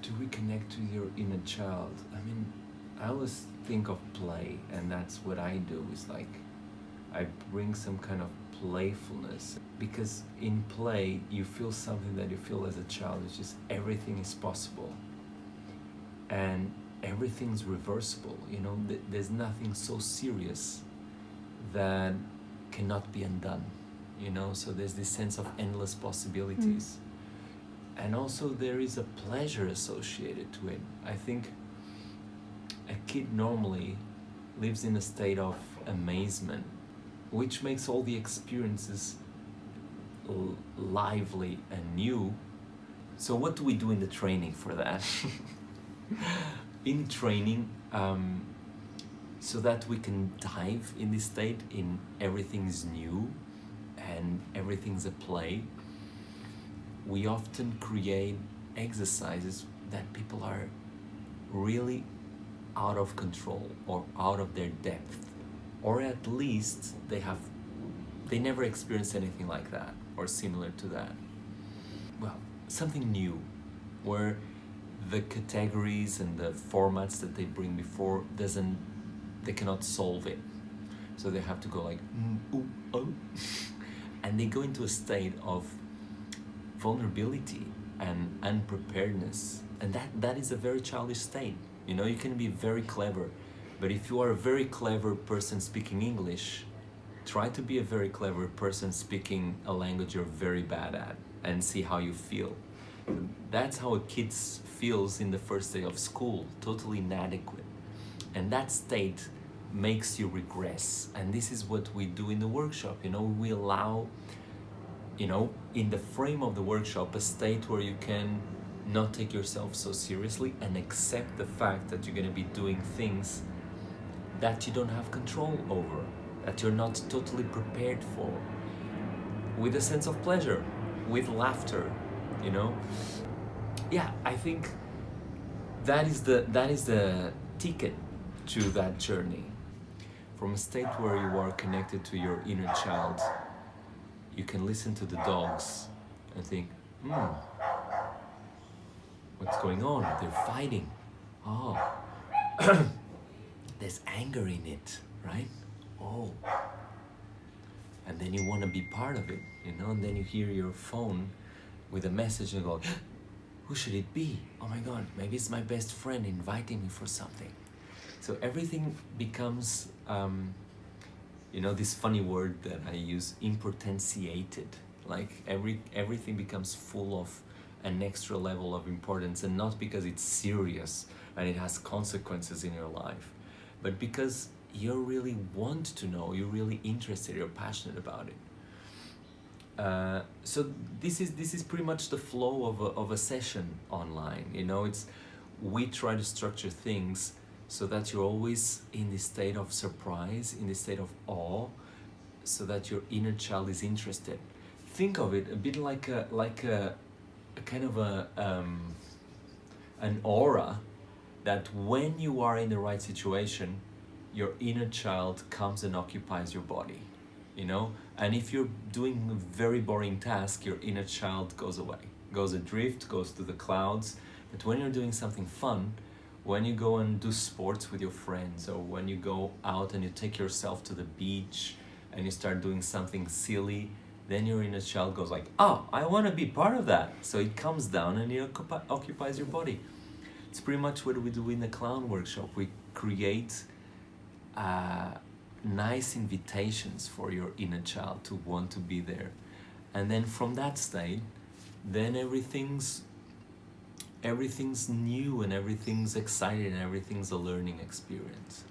to reconnect to your inner child. I mean, I always think of play, and that's what I do. Is like I bring some kind of playfulness, because in play you feel something that you feel as a child, which is everything is possible and everything's reversible. You know, there's nothing so serious that cannot be undone. You know, so there's this sense of endless possibilities. And also there is a pleasure associated to it. I think a kid normally lives in a state of amazement, which makes all the experiences lively and new. So what do we do in the training for that? In training, so that we can dive in this state, in everything's new and everything's a play, we often create exercises that people are really out of control or out of their depth, or at least they never experienced anything like that or similar to that. Well, something new, where the categories and the formats that they bring before they cannot solve it. So they have to go like, ooh, oh. And they go into a state of vulnerability and unpreparedness. And that is a very childish state. You know, you can be very clever, but if you are a very clever person speaking English, try to be a very clever person speaking a language you're very bad at and see how you feel. That's how a kid feels in the first day of school, totally inadequate. And that state makes you regress. And this is what we do in the workshop. You know, we allow, you know, in the frame of the workshop, a state where you can not take yourself so seriously and accept the fact that you're going to be doing things that you don't have control over, that you're not totally prepared for, with a sense of pleasure, with laughter, you know. Yeah, I think that is the ticket to that journey. From a state where you are connected to your inner child, you can listen to the dogs and think, what's going on? They're fighting. Oh, there's anger in it, right? Oh. And then you want to be part of it, you know, and then you hear your phone with a message and go, who should it be? Oh my God, maybe it's my best friend inviting me for something. So everything becomes, you know, this funny word that I use, impotentiated. Like everything becomes full of an extra level of importance, and not because it's serious and it has consequences in your life, but because you really want to know, you're really interested, you're passionate about it. So this is pretty much the flow of a session online. You know, we try to structure things so that you're always in this state of surprise, in this state of awe, so that your inner child is interested. Think of it a bit like a kind of an aura, that when you are in the right situation, your inner child comes and occupies your body, you know. And if you're doing a very boring task, your inner child goes away, goes adrift, goes to the clouds. But when you're doing something fun, when you go and do sports with your friends, or when you go out and you take yourself to the beach and you start doing something silly, then your inner child goes like, oh, I want to be part of that. So it comes down and it occupies your body. It's pretty much what we do in the clown workshop. We create nice invitations for your inner child to want to be there. And then from that state, then everything's new and everything's exciting and everything's a learning experience.